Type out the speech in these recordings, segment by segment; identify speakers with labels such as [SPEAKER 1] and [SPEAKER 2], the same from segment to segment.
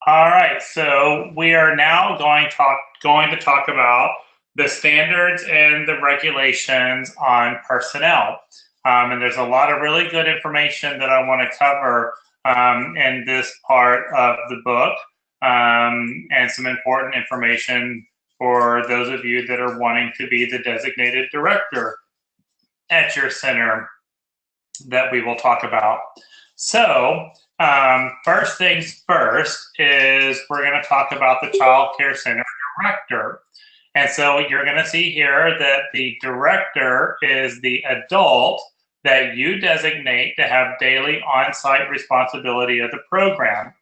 [SPEAKER 1] All right, so we are now going to talk about the standards and the regulations on personnel. And there's a lot of really good information that I want to cover in this part of the book, and some important information for those of you that are wanting to be the designated director at your center that we will talk about. So, first things first is we're going to talk about the Child Care Center director. And so you're going to see here that the director is the adult that you designate to have daily on-site responsibility of the program.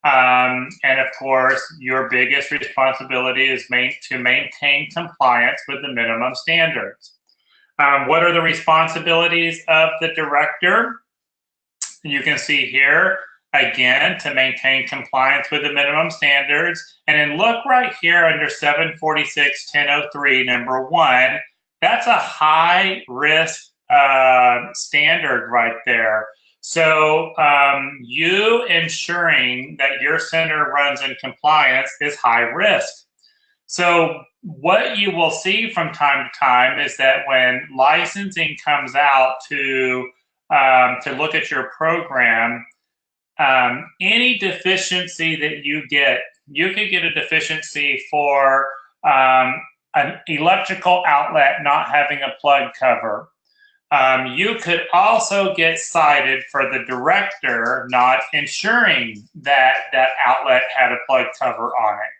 [SPEAKER 1] And of course, your biggest responsibility is to maintain compliance with the minimum standards. What are the responsibilities of the director? You can see here, again, to maintain compliance with the minimum standards. And then look right here under 746-1003, number 1, that's a high risk standard right there. So you ensuring that your center runs in compliance is high risk. So what you will see from time to time is that when licensing comes out to look at your program, any deficiency that you could get a deficiency for an electrical outlet not having a plug cover. You could also get cited for the director not ensuring that that outlet had a plug cover on it.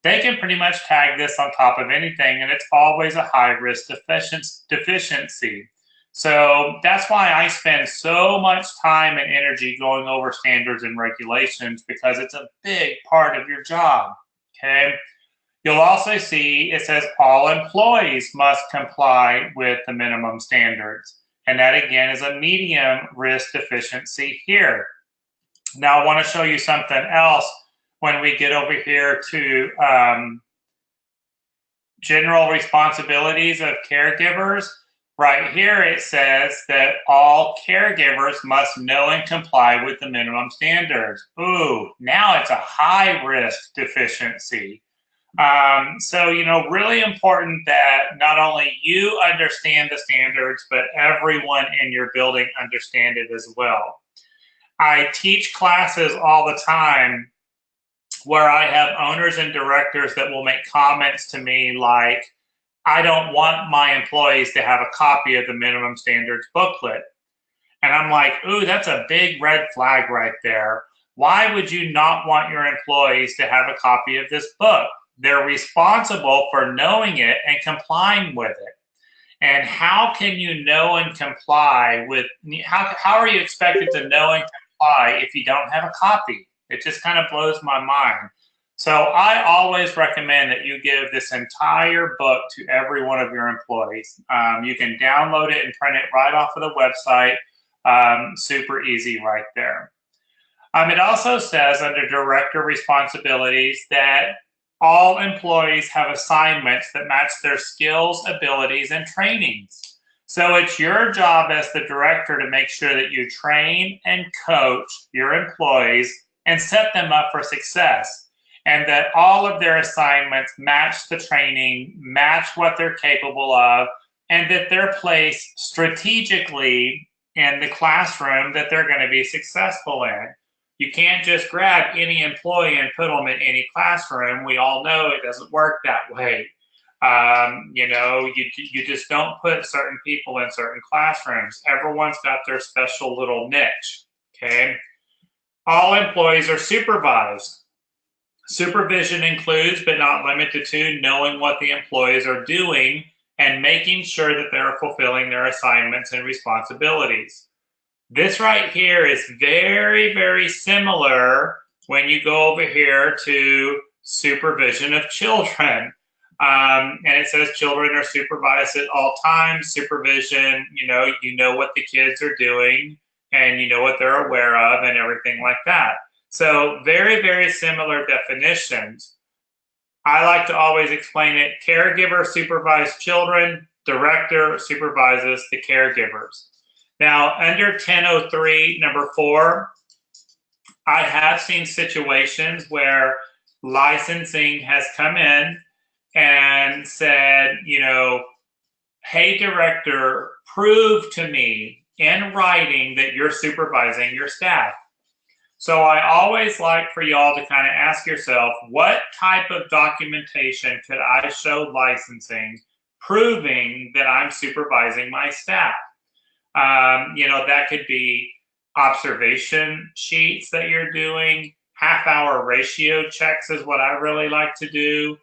[SPEAKER 1] They can pretty much tag this on top of anything, and it's always a high-risk deficiency. So that's why I spend so much time and energy going over standards and regulations, because it's a big part of your job, okay? You'll also see it says all employees must comply with the minimum standards. And that, again, is a medium risk deficiency here. Now, I want to show you something else when we get over here to general responsibilities of caregivers. Right here it says that all caregivers must know and comply with the minimum standards. Ooh, now it's a high risk deficiency. So, really important that not only you understand the standards, but everyone in your building understand it as well. I teach classes all the time where I have owners and directors that will make comments to me like, I don't want my employees to have a copy of the minimum standards booklet. And I'm like, ooh, that's a big red flag right there. Why would you not want your employees to have a copy of this book? They're responsible for knowing it and complying with it. And how can you know and comply with, how are you expected to know and comply if you don't have a copy? It just kind of blows my mind. So I always recommend that you give this entire book to every one of your employees. You can download it and print it right off of the website. Super easy right there. It also says under director responsibilities that all employees have assignments that match their skills, abilities, and trainings. So it's your job as the director to make sure that you train and coach your employees and set them up for success, and that all of their assignments match the training, match what they're capable of, and that they're placed strategically in the classroom that they're going to be successful in. You can't just grab any employee and put them in any classroom. We all know it doesn't work that way. You just don't put certain people in certain classrooms. Everyone's got their special little niche, okay? All employees are supervised. Supervision includes, but not limited to, knowing what the employees are doing and making sure that they're fulfilling their assignments and responsibilities. This right here is very, very similar when you go over here to supervision of children. And it says children are supervised at all times. Supervision, you know what the kids are doing, and you know what they're aware of, and everything like that. So very, very similar definitions. I like to always explain it. Caregiver supervises children. Director supervises the caregivers. Now, under 1003, number 4, I have seen situations where licensing has come in and said, you know, hey, director, prove to me in writing that you're supervising your staff. So I always like for y'all to kind of ask yourself, what type of documentation could I show licensing proving that I'm supervising my staff? You know, that could be observation sheets that you're doing, half-hour ratio checks is what I really like to do,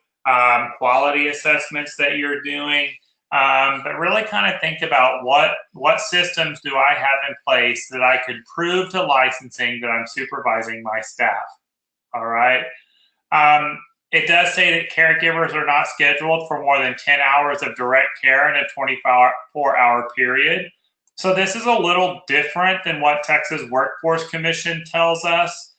[SPEAKER 1] quality assessments that you're doing. But really kind of think about what systems do I have in place that I could prove to licensing that I'm supervising my staff. All right. It does say that caregivers are not scheduled for more than 10 hours of direct care in a 24-hour period. So this is a little different than what Texas Workforce Commission tells us.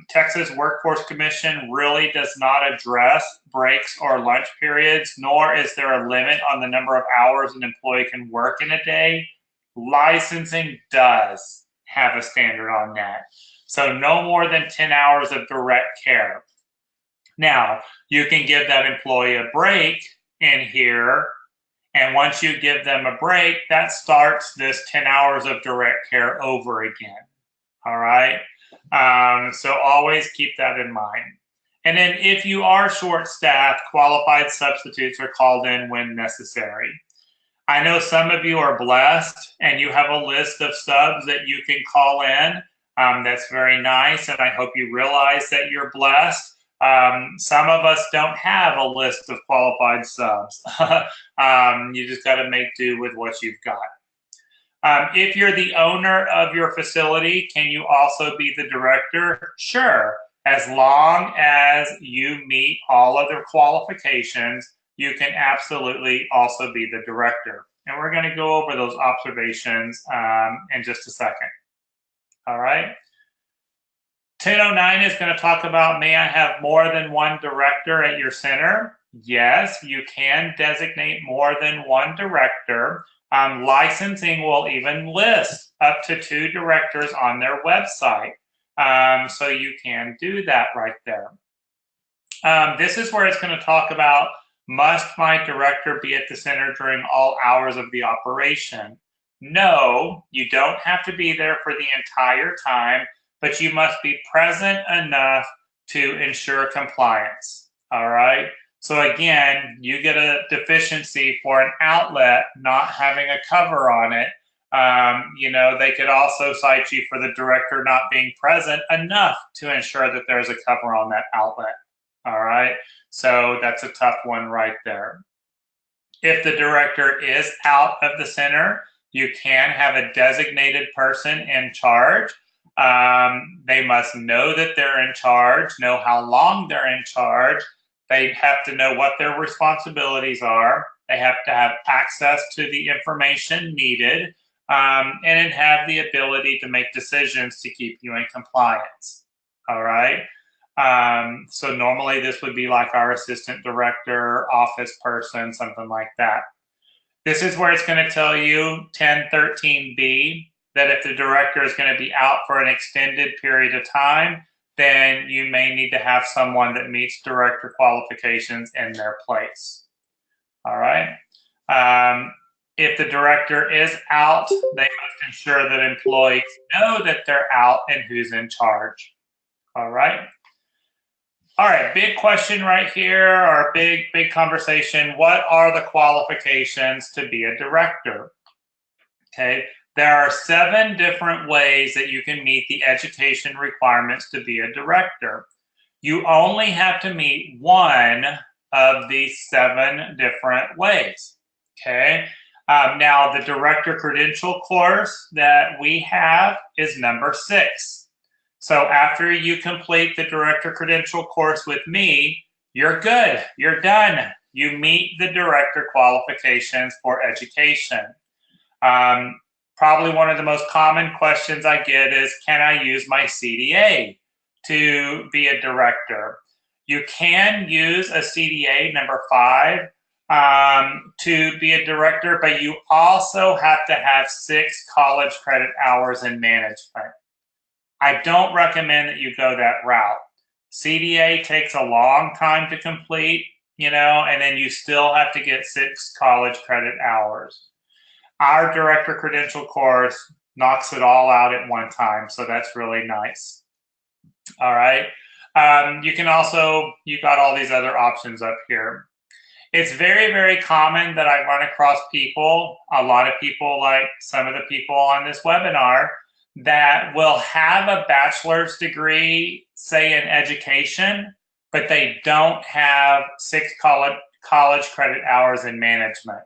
[SPEAKER 1] Texas Workforce Commission really does not address breaks or lunch periods, nor is there a limit on the number of hours an employee can work in a day. Licensing does have a standard on that. So no more than 10 hours of direct care. Now, you can give that employee a break in here, and once you give them a break, that starts this 10 hours of direct care over again. All right. So always keep that in mind. And then if you are short-staffed, qualified substitutes are called in when necessary. I know some of you are blessed and you have a list of subs that you can call in. That's very nice, and I hope you realize that you're blessed. Some of us don't have a list of qualified subs. You just got to make do with what you've got. If you're the owner of your facility, can you also be the director? Sure, as long as you meet all other qualifications, you can absolutely also be the director. And we're going to go over those observations in just a second. All right. 1009 is going to talk about, may I have more than one director at your center? Yes, you can designate more than one director. Licensing will even list up to 2 directors on their website. So you can do that right there. This is where it's going to talk about, must my director be at the center during all hours of the operation? No, you don't have to be there for the entire time, but you must be present enough to ensure compliance. All right. So again, you get a deficiency for an outlet not having a cover on it. You know, they could also cite you for the director not being present enough to ensure that there's a cover on that outlet. All right. So that's a tough one right there. If the director is out of the center, you can have a designated person in charge. They must know that they're in charge, know how long they're in charge. They have to know what their responsibilities are. They have to have access to the information needed, and have the ability to make decisions to keep you in compliance. All right. So normally this would be like our assistant director, office person, something like that. This is where it's going to tell you 1013B that if the director is going to be out for an extended period of time, then you may need to have someone that meets director qualifications in their place. All right. If the director is out, they must ensure that employees know that they're out and who's in charge. All right. All right, big question right here, or big conversation. What are the qualifications to be a director? Okay, there are 7 different ways that you can meet the education requirements to be a director. You only have to meet one of these 7 different ways. Okay, now the director credential course that we have is number 6. So after you complete the director credential course with me, you're good. You're done. You meet the director qualifications for education. Probably one of the most common questions I get is, can I use my CDA to be a director? You can use a CDA number 5 to be a director, but you also have to have 6 college credit hours in management. I don't recommend that you go that route. CDA takes a long time to complete, and then you still have to get 6 college credit hours. Our director credential course knocks it all out at one time, so that's really nice. All right. You can also, you got all these other options up here. It's very, very common that I run across people, a lot of people like some of the people on this webinar, that will have a bachelor's degree, say in education, but they don't have 6 college credit hours in management.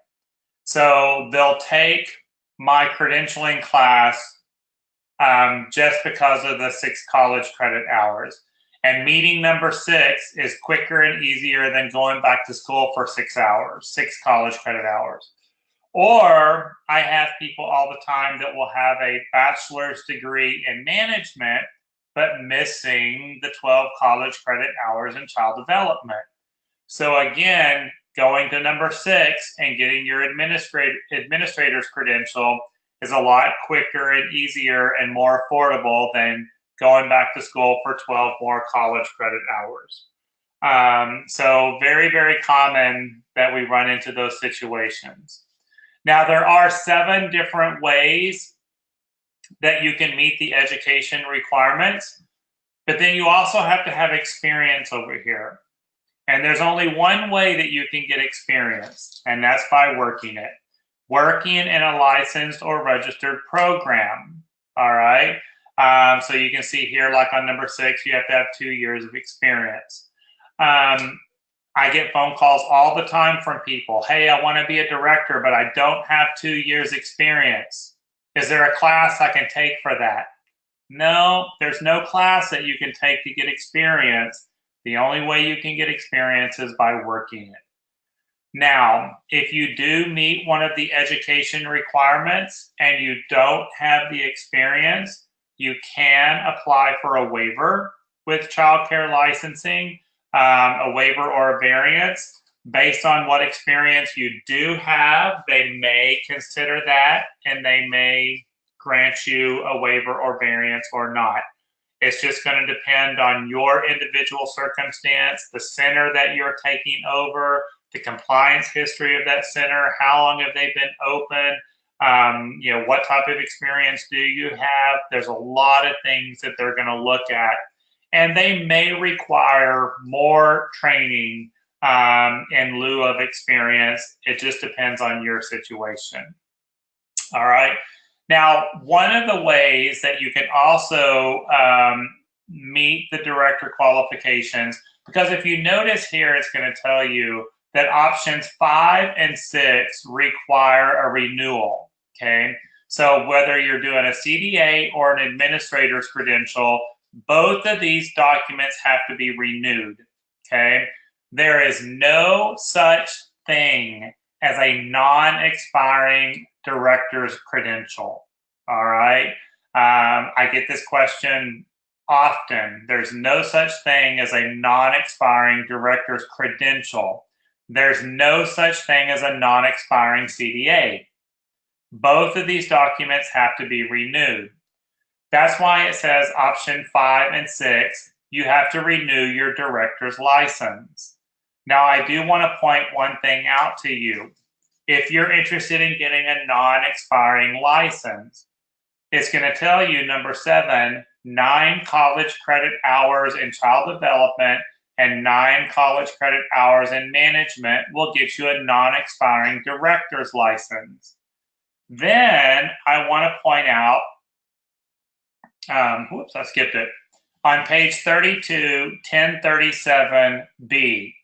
[SPEAKER 1] So they'll take my credentialing class just because of the 6 college credit hours. And meeting number 6 is quicker and easier than going back to school for 6 hours, 6 college credit hours. Or I have people all the time that will have a bachelor's degree in management, but missing the 12 college credit hours in child development. So again, going to number 6 and getting your administrator's credential is a lot quicker and easier and more affordable than going back to school for 12 more college credit hours. So very, very common that we run into those situations. Now, there are 7 different ways that you can meet the education requirements, but then you also have to have experience over here. And there's only one way that you can get experience, and that's by working it. Working in a licensed or registered program, all right? So you can see here, like on number 6, you have to have 2 years of experience. I get phone calls all the time from people. Hey, I want to be a director, but I don't have 2 years experience. Is there a class I can take for that? No, there's no class that you can take to get experience. The only way you can get experience is by working it. Now, if you do meet one of the education requirements and you don't have the experience, you can apply for a waiver with child care licensing, a waiver or a variance. Based on what experience you do have, they may consider that and they may grant you a waiver or variance or not. It's just going to depend on your individual circumstance, the center that you're taking over, the compliance history of that center, how long have they been open, what type of experience do you have? There's a lot of things that they're going to look at, and they may require more training in lieu of experience. It just depends on your situation. All right. Now, one of the ways that you can also meet the director qualifications, because if you notice here, it's going to tell you that options 5 and 6 require a renewal, okay? So whether you're doing a CDA or an administrator's credential, both of these documents have to be renewed, okay? There is no such thing as a non-expiring director's credential, all right? I get this question often. There's no such thing as a non-expiring director's credential. There's no such thing as a non-expiring CDA. Both of these documents have to be renewed. That's why it says option 5 and 6, you have to renew your director's license. Now, I do want to point one thing out to you. If you're interested in getting a non-expiring license, it's going to tell you, number 7, 9 college credit hours in child development and 9 college credit hours in management will get you a non-expiring director's license. Then I want to point out, whoops, I skipped it. On page 32, 1037B,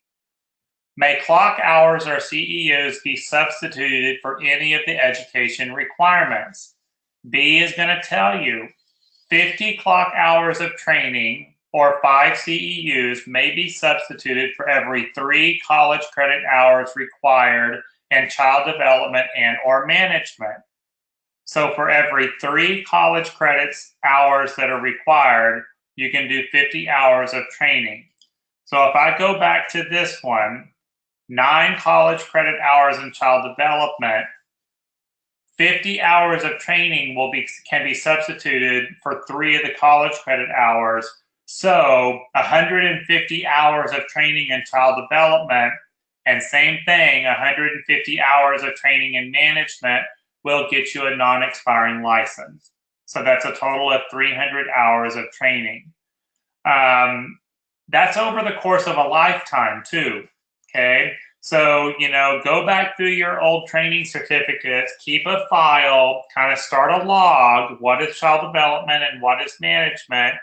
[SPEAKER 1] may clock hours or CEUs be substituted for any of the education requirements? B is going to tell you 50 clock hours of training or 5 CEUs may be substituted for every 3 college credit hours required in child development and or management. So for every 3 college credits hours that are required, you can do 50 hours of training. So if I go back to this one, 9 college credit hours in child development, 50 hours of training can be substituted for 3 of the college credit hours. So 150 hours of training in child development, and same thing, 150 hours of training in management will get you a non-expiring license. So that's a total of 300 hours of training. That's over the course of a lifetime too, okay? So, go back through your old training certificates, keep a file, kind of start a log, what is child development and what is management,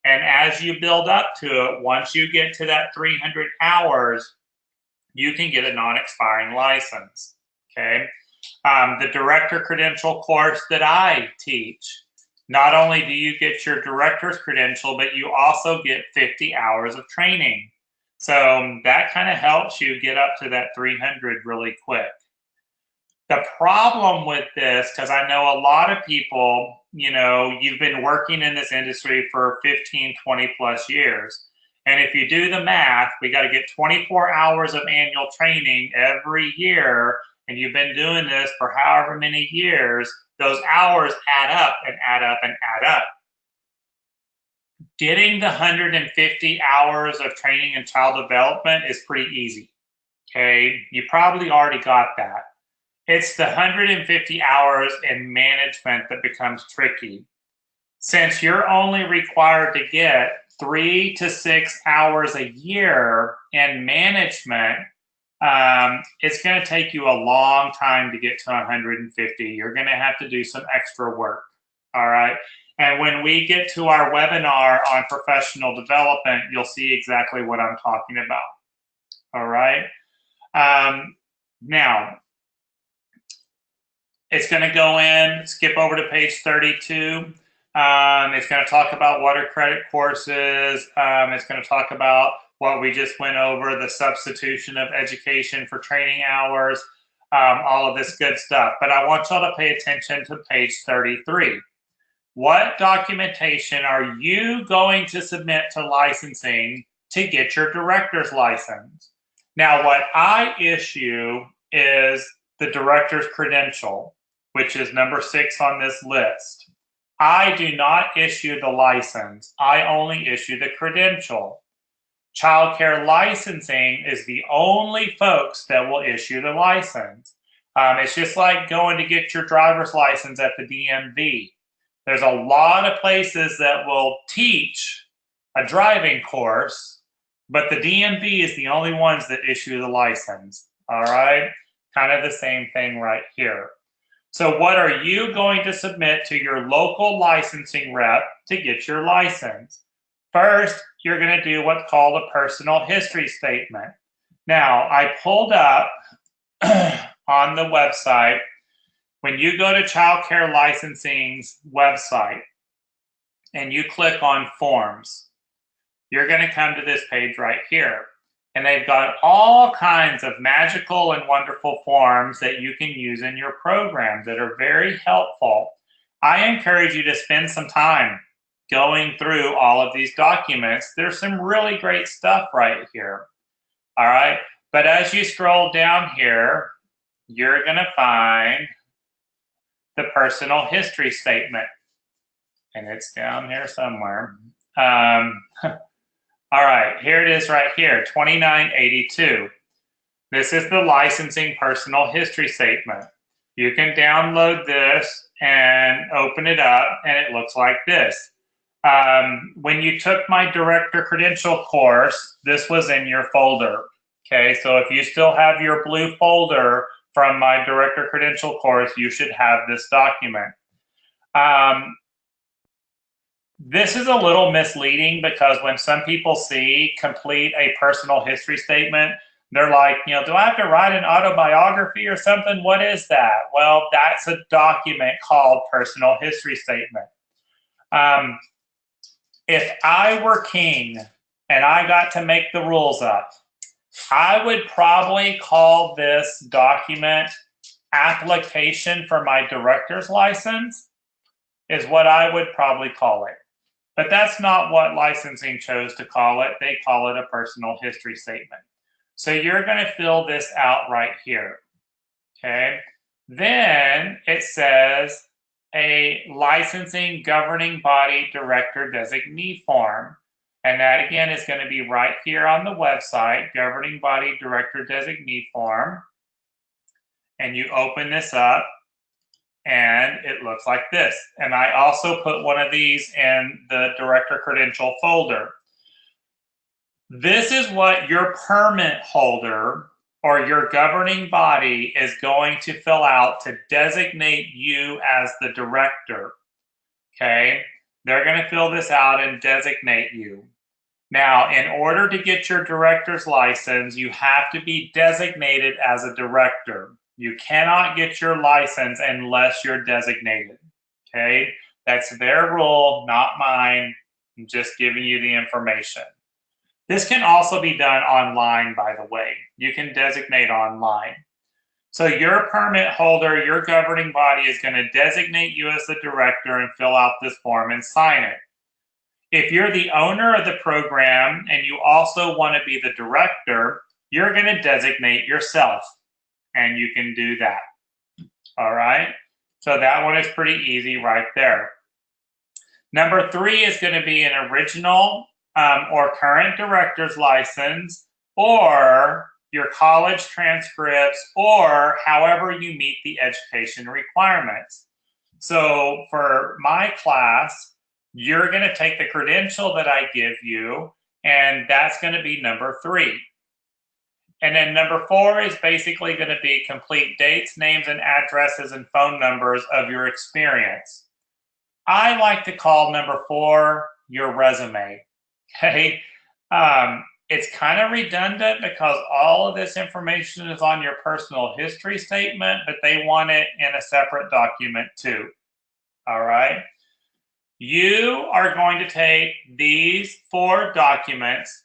[SPEAKER 1] and as you build up to it, once you get to that 300 hours, you can get a non-expiring license, okay? The director credential course that I teach, not only do you get your director's credential, but you also get 50 hours of training. So that kind of helps you get up to that 300 really quick. The problem with this, because I know a lot of people, you've been working in this industry for 15, 20 plus years. And if you do the math, we got to get 24 hours of annual training every year. And you've been doing this for however many years, those hours add up and add up and add up. Getting the 150 hours of training in child development is pretty easy, okay? You probably already got that. It's the 150 hours in management that becomes tricky. Since you're only required to get 3 to 6 hours a year in management, it's going to take you a long time to get to 150. You're going to have to do some extra work, all right? And when we get to our webinar on professional development, you'll see exactly what I'm talking about, all right? Now, it's going to go in, skip over to page 32. It's going to talk about what are credit courses. It's going to talk about what we just went over, the substitution of education for training hours, all of this good stuff. But I want y'all to pay attention to page 33. What documentation are you going to submit to licensing to get your director's license? Now, what I issue is the director's credential, which is number 6 on this list. I do not issue the license. I only issue the credential. Child care licensing is the only folks that will issue the license. It's just like going to get your driver's license at the DMV. There's a lot of places that will teach a driving course, but the DMV is the only ones that issue the license, all right? Kind of the same thing right here. So what are you going to submit to your local licensing rep to get your license? First, you're going to do what's called a personal history statement. Now, I pulled up on the website, when you go to Child Care Licensing's website and you click on forms, you're going to come to this page right here. And they've got all kinds of magical and wonderful forms that you can use in your programs that are very helpful. I encourage you to spend some time going through all of these documents. There's some really great stuff right here. All right. But as you scroll down here, you're going to find the personal history statement. And it's down here somewhere. All right, here it is right here, 2982. This is the licensing personal history statement. You can download this and open it up, and it looks like this. When you took my director credential course, this was in your folder. Okay, so if you still have your blue folder from my director credential course, you should have this document. This is a little misleading because when some people see complete a personal history statement, they're like, do I have to write an autobiography or something? What is that? Well, that's a document called personal history statement. If I were king and I got to make the rules up, I would probably call this document application for my director's license is what I would probably call it. But that's not what licensing chose to call it. They call it a personal history statement. So you're going to fill this out right here, okay? Then it says a licensing governing body director designee form. And that again is going to be right here on the website, governing body director designee form. And you open this up and it looks like this. And I also put one of these in the director credential folder. This is what your permit holder or your governing body is going to fill out to designate you as the director. Okay, they're going to fill this out and designate you. Now, in order to get your director's license, you have to be designated as a director. You cannot get your license unless you're designated. Okay, that's their rule, not mine. I'm just giving you the information. This can also be done online, by the way. You can designate online. So your permit holder, your governing body is going to designate you as the director and fill out this form and sign it. If you're the owner of the program and you also want to be the director, you're going to designate yourself, and you can do that. All right. So that one is pretty easy right there. Number 3 is going to be an original or current director's license, or your college transcripts, or however you meet the education requirements. So for my class, you're going to take the credential that I give you, and that's going to be number 3. And then number 4 is basically going to be complete dates, names, and addresses and phone numbers of your experience. I like to call number 4 your resume. Okay. It's kind of redundant because all of this information is on your personal history statement, but they want it in a separate document too. All right. You are going to take these 4 documents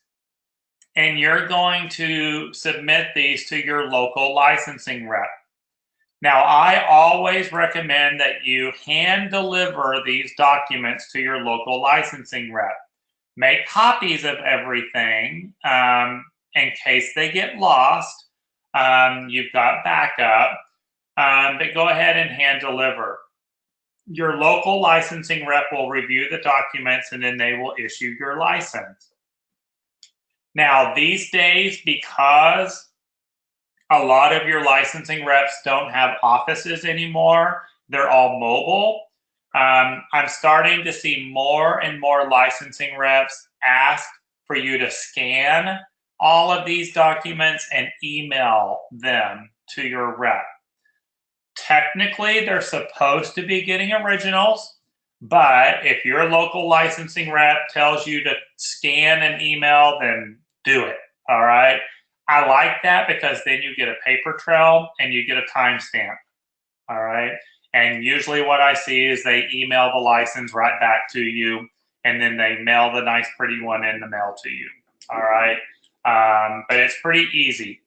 [SPEAKER 1] and you're going to submit these to your local licensing rep. Now, I always recommend that you hand deliver these documents to your local licensing rep. Make copies of everything in case they get lost. You've got backup, but go ahead and hand deliver. Your local licensing rep will review the documents and then they will issue your license. Now, these days, because a lot of your licensing reps don't have offices anymore, they're all mobile. I'm starting to see more and more licensing reps ask for you to scan all of these documents and email them to your rep. Technically, they're supposed to be getting originals, but if your local licensing rep tells you to scan and email, then do it, all right? I like that because then you get a paper trail and you get a timestamp, all right? And usually what I see is they email the license right back to you, and then they mail the nice pretty one in the mail to you, all right? But it's pretty easy.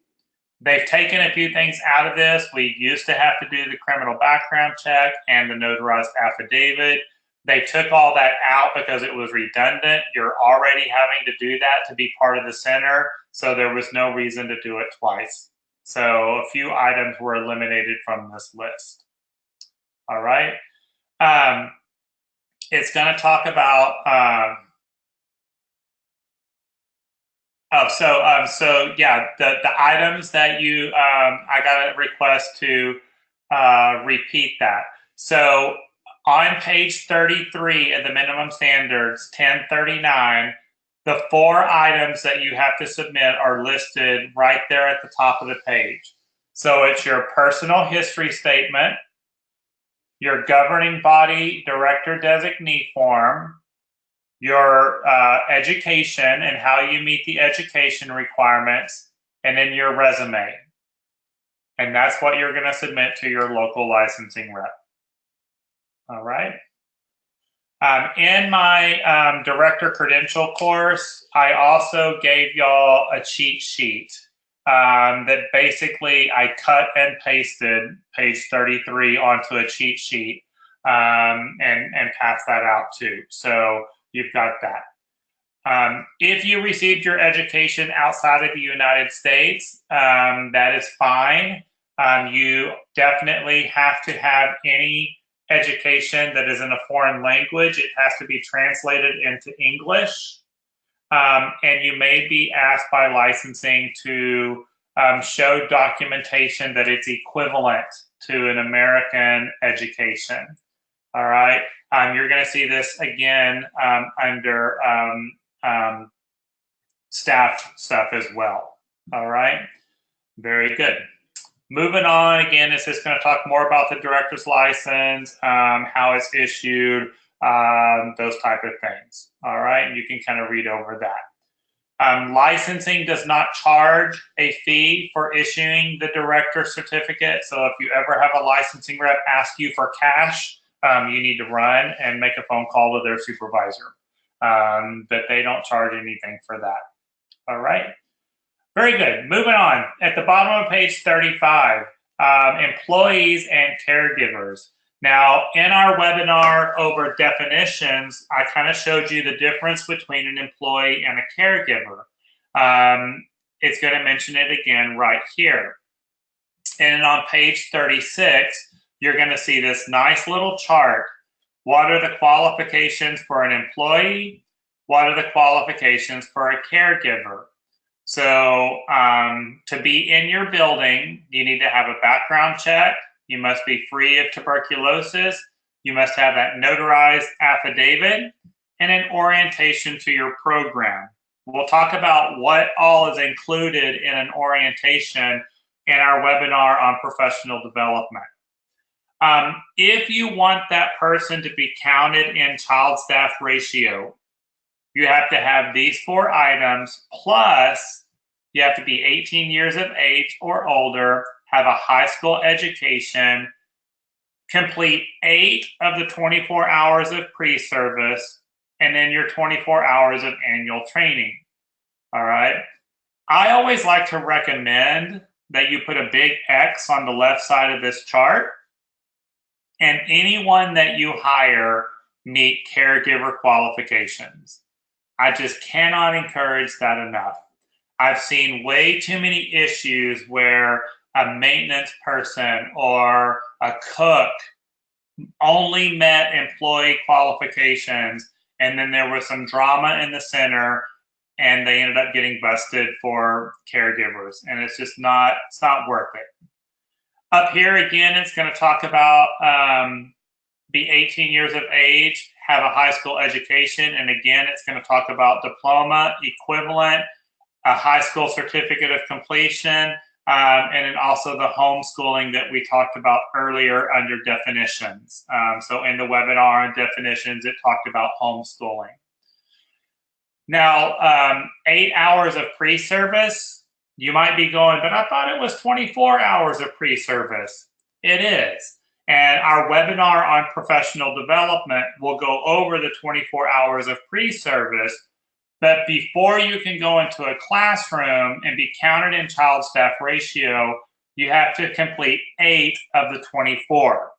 [SPEAKER 1] They've taken a few things out of this. We used to have to do the criminal background check and the notarized affidavit. They took all that out because it was redundant. You're already having to do that to be part of the center, so there was no reason to do it twice. So a few items were eliminated from this list. All right. It's going to talk about so yeah, the items that you I got a request to repeat that. So on page 33 of the minimum standards, 1039, the 4 items that you have to submit are listed right there at the top of the page. So it's your personal history statement, your governing body director designee form, your education and how you meet the education requirements, and then your resume. And that's what you're going to submit to your local licensing rep. All right. In my director credential course, I also gave y'all a cheat sheet that basically I cut and pasted page 33 onto a cheat sheet and passed that out too. So you've got that. If you received your education outside of the United States, that is fine. You definitely have to have any education that is in a foreign language. It has to be translated into English. And you may be asked by licensing to show documentation that it's equivalent to an American education. All right. You're going to see this again under staff stuff as well. All right. Very good. Moving on, again, it's just going to talk more about the director's license, how it's issued, those type of things. All right. You can kind of read over that. Licensing does not charge a fee for issuing the director certificate. So if you ever have a licensing rep ask you for cash, you need to run and make a phone call to their supervisor. But they don't charge anything for that. All right. Very good. Moving on. At the bottom of page 35, employees and caregivers. Now, in our webinar over definitions, I kind of showed you the difference between an employee and a caregiver. It's going to mention it again right here. And on page 36, you're going to see this nice little chart. What are the qualifications for an employee? What are the qualifications for a caregiver? So to be in your building, you need to have a background check. You must be free of tuberculosis. You must have that notarized affidavit and an orientation to your program. We'll talk about what all is included in an orientation in our webinar on professional development. If you want that person to be counted in child staff ratio, you have to have these 4 items, plus you have to be 18 years of age or older, have a high school education, complete 8 of the 24 hours of pre-service, and then your 24 hours of annual training. All right. I always like to recommend that you put a big X on the left side of this chart, and anyone that you hire meet caregiver qualifications. I just cannot encourage that enough. I've seen way too many issues where a maintenance person or a cook only met employee qualifications, and then there was some drama in the center, and they ended up getting busted for caregivers, and it's just not worth it. Up here again, it's going to talk about be 18 years of age, have a high school education, and again, it's going to talk about diploma, equivalent, a high school certificate of completion, and then also the homeschooling that we talked about earlier under definitions. So in the webinar on definitions, it talked about homeschooling. Now, 8 hours of pre-service, you might be going, but I thought it was 24 hours of pre-service. It is. And our webinar on professional development will go over the 24 hours of pre-service. But before you can go into a classroom and be counted in child staff ratio, you have to complete 8 of the 24.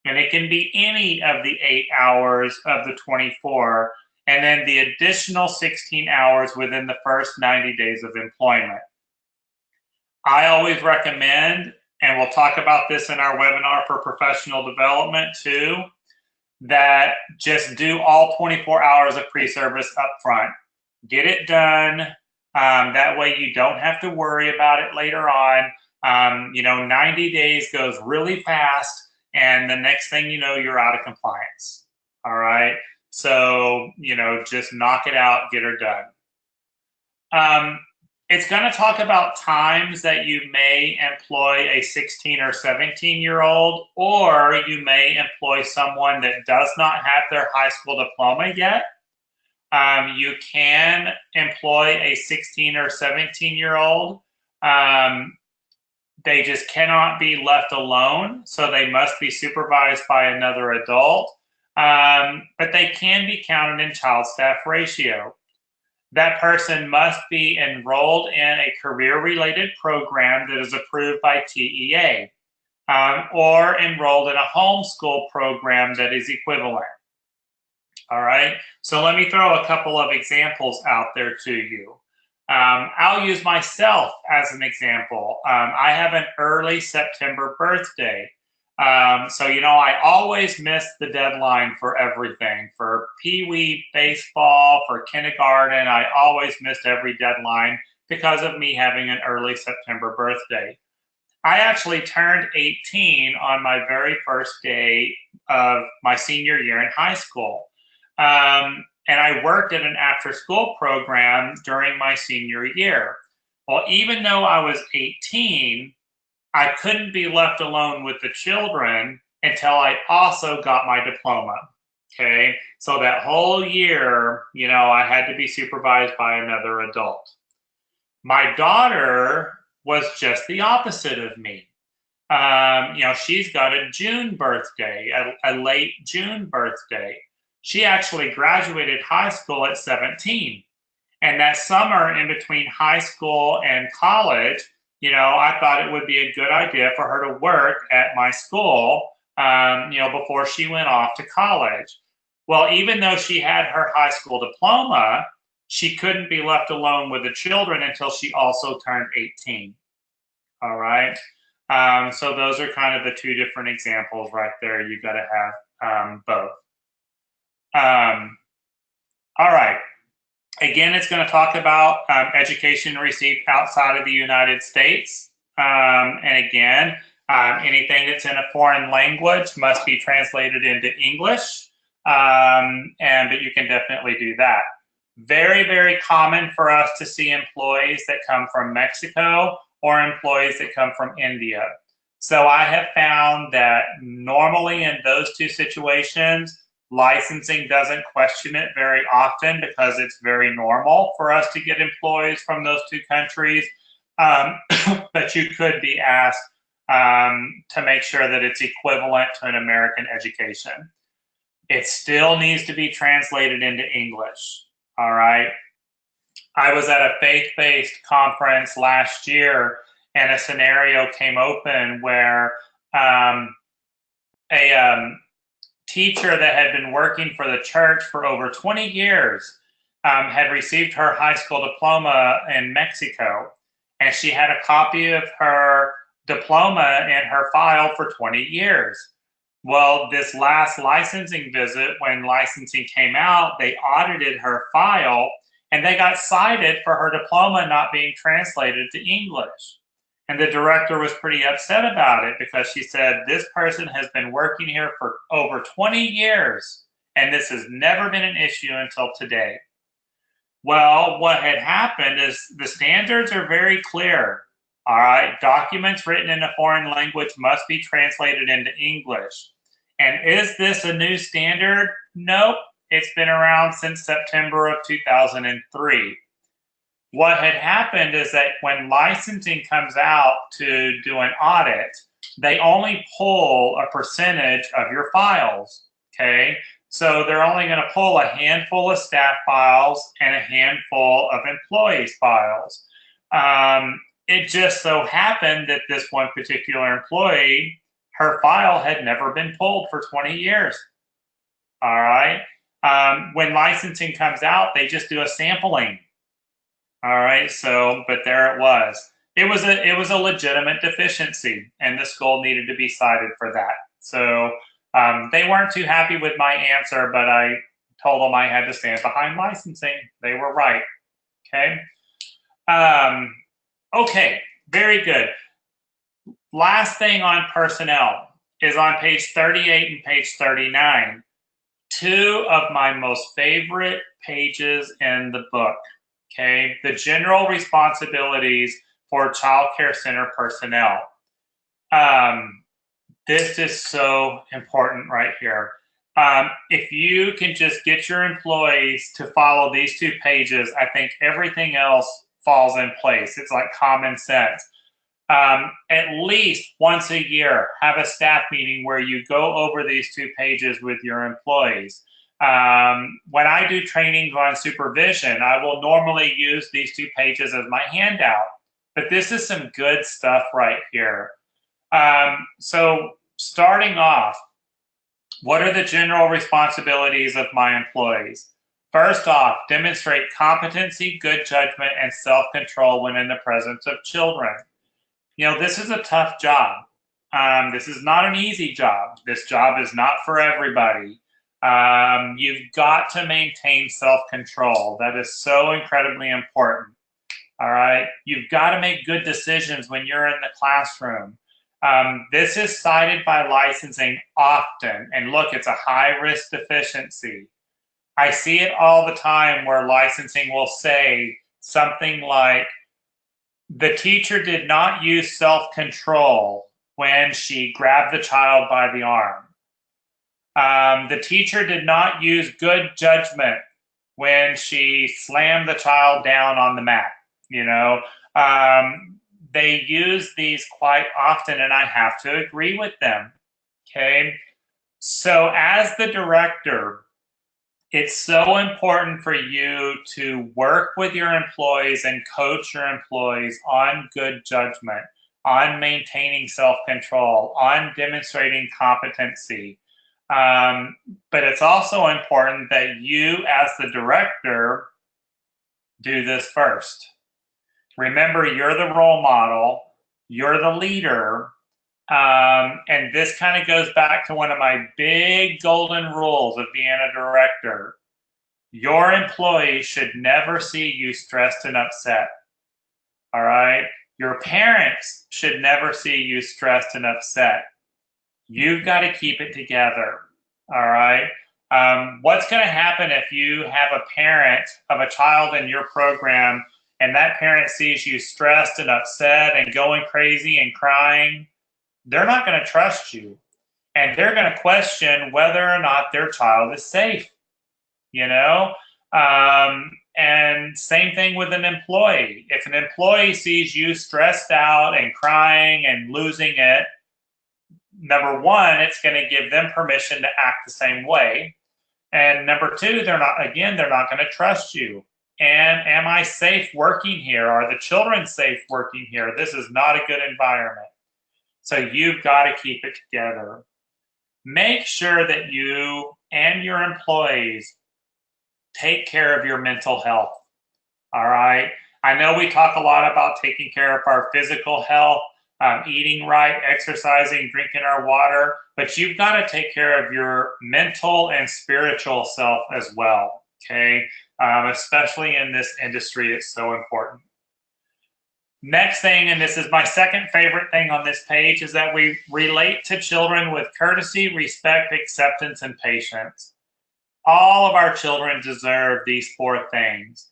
[SPEAKER 1] And it can be any of the 8 hours of the 24, and then the additional 16 hours within the first 90 days of employment. I always recommend, and we'll talk about this in our webinar for professional development too, that just do all 24 hours of pre-service up front. Get it done. That way you don't have to worry about it later on. 90 days goes really fast, and the next thing you know, you're out of compliance. All right. So, just knock it out, get her done. It's going to talk about times that you may employ a 16 or 17-year-old, or you may employ someone that does not have their high school diploma yet. You can employ a 16 or 17-year-old. They just cannot be left alone, so they must be supervised by another adult. But they can be counted in child staff ratio. That person must be enrolled in a career-related program that is approved by TEA, or enrolled in a homeschool program that is equivalent. All right, so let me throw a couple of examples out there to you. I'll use myself as an example. I have an early September birthday. So, I always miss the deadline for everything. For Pee Wee baseball, for kindergarten, I always missed every deadline because of me having an early September birthday. I actually turned 18 on my very first day of my senior year in high school. And I worked at an after school program during my senior year. Well, even though I was 18, I couldn't be left alone with the children until I also got my diploma. Okay. So that whole year, I had to be supervised by another adult. My daughter was just the opposite of me. She's got a June birthday, a late June birthday. She actually graduated high school at 17. And that summer in between high school and college, I thought it would be a good idea for her to work at my school, before she went off to college. Well, even though she had her high school diploma, she couldn't be left alone with the children until she also turned 18. All right. So those are kind of the two different examples right there. You got to have both. All right. Again, it's going to talk about education received outside of the United States. And again, anything that's in a foreign language must be translated into English. But you can definitely do that. Very, very common for us to see employees that come from Mexico or employees that come from India. So I have found that normally in those two situations, licensing doesn't question it very often because it's very normal for us to get employees from those two countries. But you could be asked to make sure that it's equivalent to an American education. It still needs to be translated into English. All right. I was at a faith-based conference last year, and a scenario came open where a teacher that had been working for the church for over 20 years had received her high school diploma in Mexico, and she had a copy of her diploma in her file for 20 years. Well, this last licensing visit, when licensing came out, they audited her file and they got cited for her diploma not being translated to English. And the director was pretty upset about it because she said, this person has been working here for over 20 years and this has never been an issue until today. Well, what had happened is the standards are very clear. All right, documents written in a foreign language must be translated into English. And is this a new standard? Nope, it's been around since September of 2003. What had happened is that when licensing comes out to do an audit, they only pull a percentage of your files, okay? So they're only going to pull a handful of staff files and a handful of employees' files. It just so happened that this one particular employee, her file had never been pulled for 20 years. All right. When licensing comes out, they just do a sampling. All right. So, but there it was. It was a legitimate deficiency, and the school needed to be cited for that. So they weren't too happy with my answer, but I told them I had to stand behind licensing. They were right. Okay. Okay. Very good. Last thing on personnel is on page 38 and page 39. Two of my most favorite pages in the book, okay? The general responsibilities for child care center personnel. This is so important right here. If you can just get your employees to follow these two pages, I think everything else falls in place. It's like common sense. At least once a year, have a staff meeting where you go over these two pages with your employees. When I do trainings on supervision, I will normally use these two pages as my handout, but this is some good stuff right here. So starting off, what are the general responsibilities of my employees? First off, demonstrate competency, good judgment, and self-control when in the presence of children. You know, this is a tough job. This is not an easy job. This job is not for everybody. You've got to maintain self-control. That is so incredibly important. All right. You've got to make good decisions when you're in the classroom. This is cited by licensing often. And look, it's a high risk deficiency. I see it all the time where licensing will say something like, the teacher did not use self-control when she grabbed the child by the arm. The teacher did not use good judgment when she slammed the child down on the mat. You know, they use these quite often, and I have to agree with them. Okay. So as the director, it's so important for you to work with your employees and coach your employees on good judgment, on maintaining self-control, on demonstrating competency. But it's also important that you, as the director, do this first. Remember, you're the role model, you're the leader, and this kind of goes back to one of my big golden rules of being a director. Your employees should never see you stressed and upset. All right? Your parents should never see you stressed and upset. You've got to keep it together. All right? What's going to happen if you have a parent of a child in your program and that parent sees you stressed and upset and going crazy and crying? They're not going to trust you. And they're going to question whether or not their child is safe. You know? And same thing with an employee. If an employee sees you stressed out and crying and losing it, number one, it's going to give them permission to act the same way. And number two, they're not going to trust you. And am I safe working here? Are the children safe working here? This is not a good environment. So you've got to keep it together. Make sure that you and your employees take care of your mental health. All right. I know we talk a lot about taking care of our physical health, eating right, exercising, drinking our water, but you've got to take care of your mental and spiritual self as well. Okay. Especially in this industry, it's so important. Next thing, and this is my second favorite thing on this page, is that we relate to children with courtesy, respect, acceptance, and patience. All of our children deserve these four things.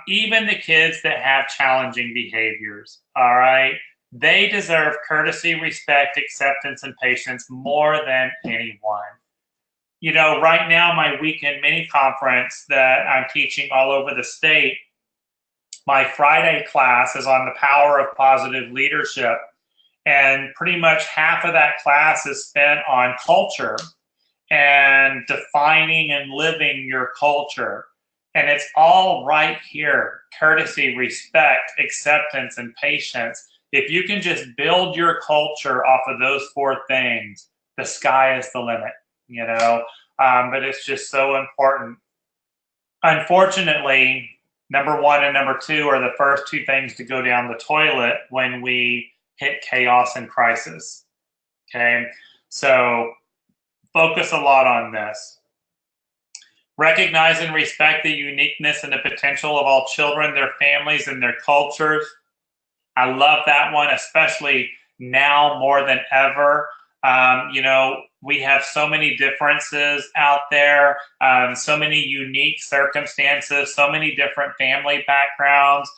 [SPEAKER 1] Even the kids that have challenging behaviors, all right? They deserve courtesy, respect, acceptance, and patience more than anyone. You know, right now, my weekend mini conference that I'm teaching all over the state, my Friday class is on the power of positive leadership. And pretty much half of that class is spent on culture and defining and living your culture. And it's all right here: courtesy, respect, acceptance, and patience. If you can just build your culture off of those four things, the sky is the limit, you know? But it's just so important. Unfortunately, number one and number two are the first two things to go down the toilet when we hit chaos and crisis. Okay, so focus a lot on this. Recognize and respect the uniqueness and the potential of all children, their families, and their cultures. I love that one, especially now more than ever. You know, we have so many differences out there, so many unique circumstances, so many different family backgrounds.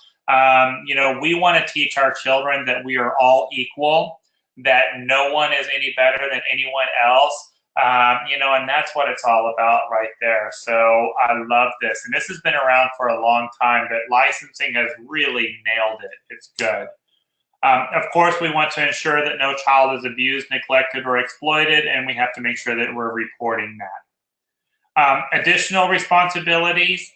[SPEAKER 1] You know, we want to teach our children that we are all equal, that no one is any better than anyone else. You know, and that's what it's all about right there. So I love this. And this has been around for a long time, but licensing has really nailed it. It's good. Of course, we want to ensure that no child is abused, neglected, or exploited, and we have to make sure that we're reporting that. Additional responsibilities.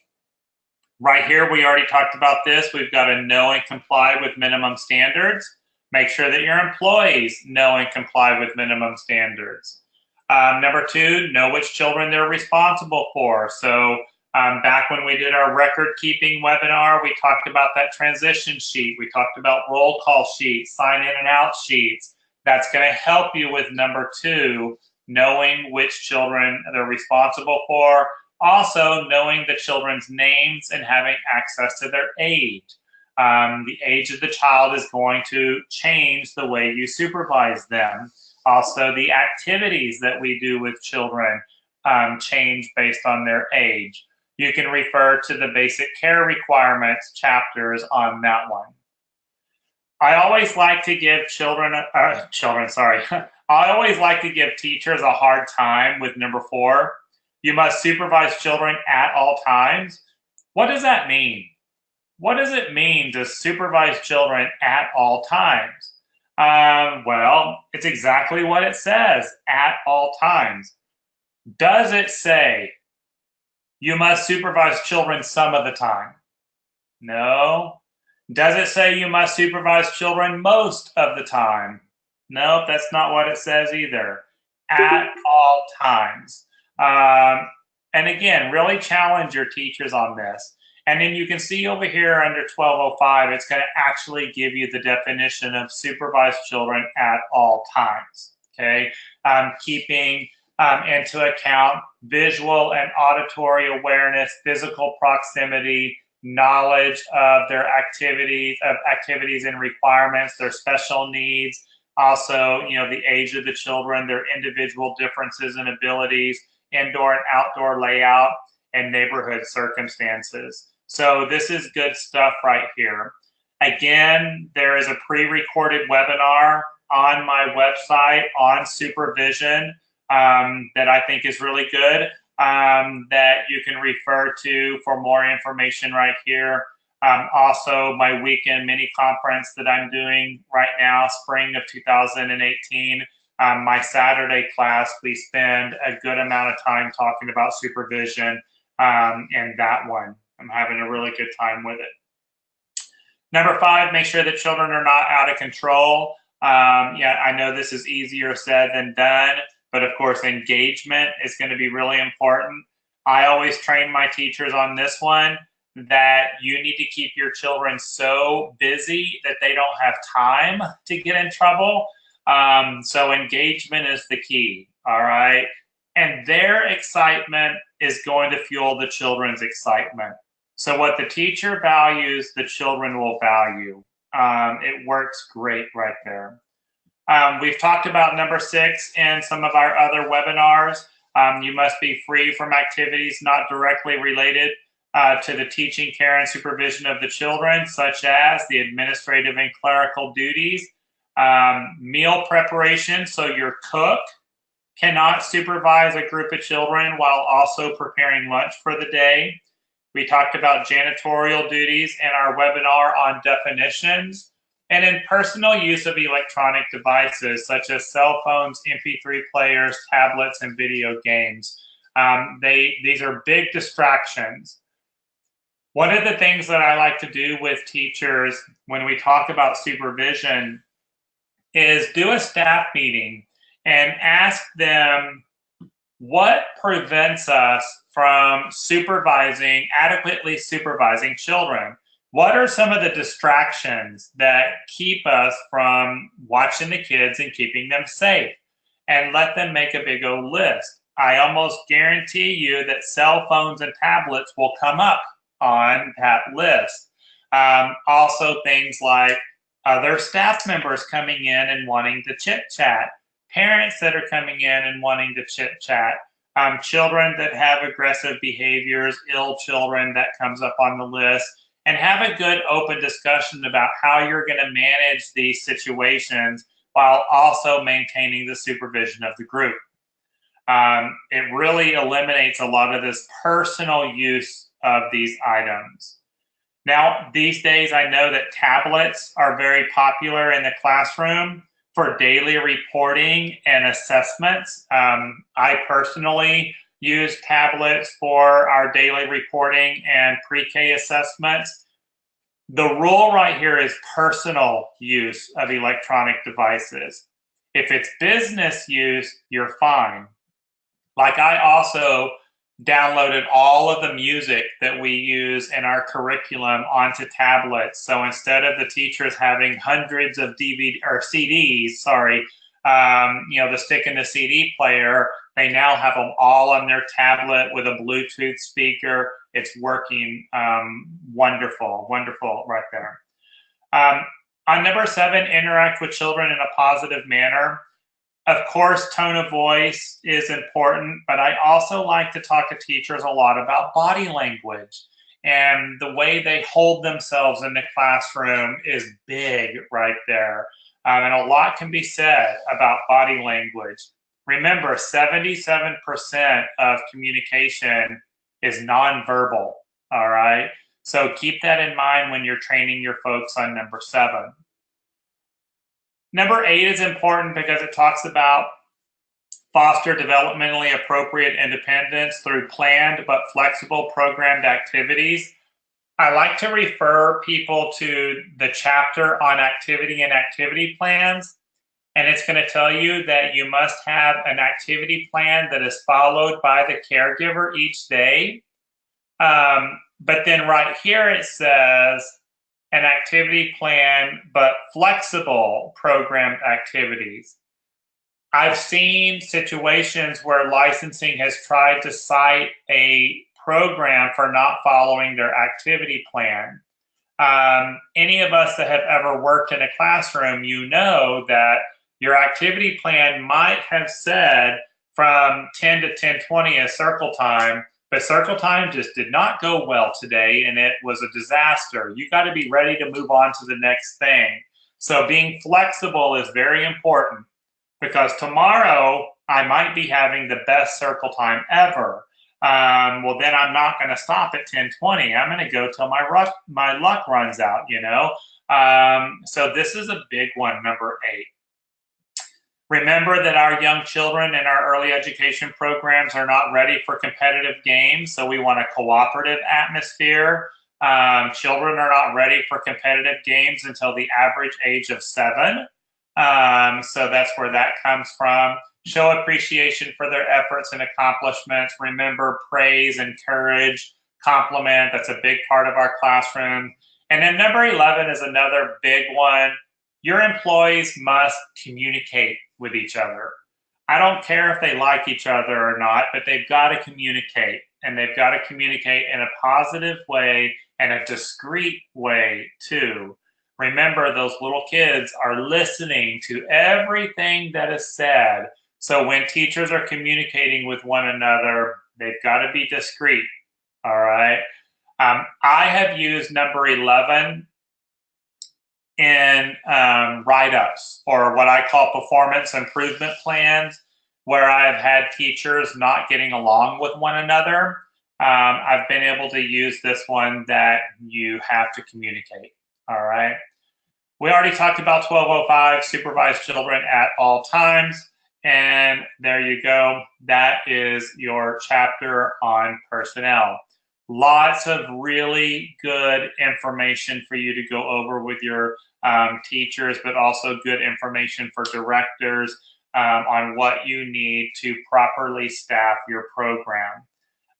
[SPEAKER 1] Right here, we already talked about this. We've got to know and comply with minimum standards. Make sure that your employees know and comply with minimum standards. Number two, know which children they're responsible for. So Back when we did our record keeping webinar, we talked about that transition sheet. We talked about roll call sheets, sign in and out sheets. That's going to help you with number 2, knowing which children they're responsible for. Also, knowing the children's names and having access to their age. The age of the child is going to change the way you supervise them. Also, the activities that we do with children change based on their age. You can refer to the basic care requirements chapters on that one. I always like to give I always like to give teachers a hard time with number 4. You must supervise children at all times. What does that mean? What does it mean to supervise children at all times? Well, it's exactly what it says, at all times. Does it say you must supervise children some of the time? No. Does it say you must supervise children most of the time? No, that's not what it says either. At all times. And again, really challenge your teachers on this. And then you can see over here under 1205, it's going to actually give you the definition of supervised children at all times. Okay, keeping into account visual and auditory awareness, physical proximity, knowledge of their activities and requirements, their special needs, also, the age of the children, their individual differences and abilities, indoor and outdoor layout, and neighborhood circumstances. So this is good stuff right here. Again, there is a pre-recorded webinar on my website on supervision that I think is really good, that you can refer to for more information right here. Also, my weekend mini conference that I'm doing right now, spring of 2018, my Saturday class, we spend a good amount of time talking about supervision in that one. I'm having a really good time with it. Number 5, make sure that children are not out of control. Yeah, I know this is easier said than done, but of course, engagement is going to be really important. I always train my teachers on this one, that you need to keep your children so busy that they don't have time to get in trouble. So engagement is the key, all right? And their excitement is going to fuel the children's excitement. So what the teacher values, the children will value. It works great right there. We've talked about number 6 in some of our other webinars. You must be free from activities not directly related to the teaching, care, and supervision of the children, such as the administrative and clerical duties. Meal preparation, so your cook cannot supervise a group of children while also preparing lunch for the day. We talked about janitorial duties in our webinar on definitions, and in personal use of electronic devices such as cell phones, MP3 players, tablets, and video games. These are big distractions. One of the things that I like to do with teachers when we talk about supervision is do a staff meeting and ask them what prevents us from adequately supervising children. What are some of the distractions that keep us from watching the kids and keeping them safe? And let them make a big old list. I almost guarantee you that cell phones and tablets will come up on that list. Also things like other staff members coming in and wanting to chit-chat, parents that are coming in and wanting to chit-chat, children that have aggressive behaviors, ill children that comes up on the list, and have a good open discussion about how you're going to manage these situations while also maintaining the supervision of the group. It really eliminates a lot of this personal use of these items. Now, these days, I know that tablets are very popular in the classroom for daily reporting and assessments. I personally use tablets for our daily reporting and pre-K assessments. The rule right here is personal use of electronic devices. If it's business use, you're fine. Like I also downloaded all of the music that we use in our curriculum onto tablets. So instead of the teachers having hundreds of DVD or CDs, the stick in the CD player, they now have them all on their tablet with a Bluetooth speaker. It's working wonderful right there. On number 7, interact with children in a positive manner. Of course, tone of voice is important, but I also like to talk to teachers a lot about body language. And the way they hold themselves in the classroom is big right there. And a lot can be said about body language. Remember, 77% of communication is nonverbal, all right? So keep that in mind when you're training your folks on number 7. Number 8 is important because it talks about foster developmentally appropriate independence through planned but flexible programmed activities. I like to refer people to the chapter on activity and activity plans, and it's going to tell you that you must have an activity plan that is followed by the caregiver each day. But then right here it says, an activity plan, but flexible programmed activities. I've seen situations where licensing has tried to cite a program for not following their activity plan. Any of us that have ever worked in a classroom, you know that your activity plan might have said from 10 to 10:20 as circle time, but circle time just did not go well today, and it was a disaster. You got to be ready to move on to the next thing. So being flexible is very important, because tomorrow I might be having the best circle time ever. Well, then I'm not going to stop at 10:20. I'm going to go till my luck runs out, you know. So this is a big one, number 8. Remember that our young children in our early education programs are not ready for competitive games, so we want a cooperative atmosphere. Children are not ready for competitive games until the average age of 7. So that's where that comes from. Show appreciation for their efforts and accomplishments. Remember, praise, encourage, compliment. That's a big part of our classroom. And then number 11 is another big one. Your employees must communicate with each other. I don't care if they like each other or not, but they've got to communicate, and they've got to communicate in a positive way and a discreet way too. Remember, those little kids are listening to everything that is said. So when teachers are communicating with one another, they've got to be discreet, all right? I have used number 11 in write-ups, or what I call performance improvement plans, where I've had teachers not getting along with one another. I've been able to use this one that you have to communicate, all right? We already talked about 1205, supervise children at all times, and there you go. That is your chapter on personnel. Lots of really good information for you to go over with your teachers, but also good information for directors on what you need to properly staff your program.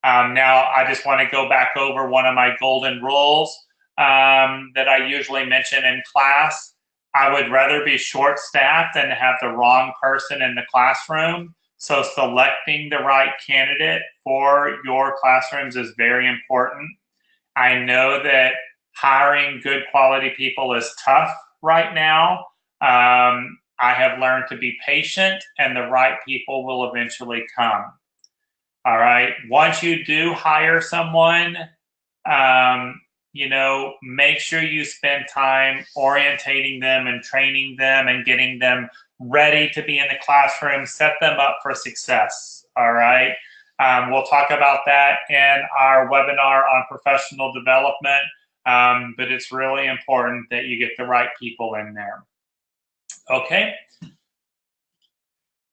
[SPEAKER 1] Now, I just want to go back over one of my golden rules that I usually mention in class. I would rather be short-staffed than to have the wrong person in the classroom. So selecting the right candidate for your classrooms is very important. I know that hiring good quality people is tough right now. I have learned to be patient, and the right people will eventually come. All right. Once you do hire someone, make sure you spend time orientating them and training them and getting them ready to be in the classroom, set them up for success, all right? We'll talk about that in our webinar on professional development, but it's really important that you get the right people in there. Okay,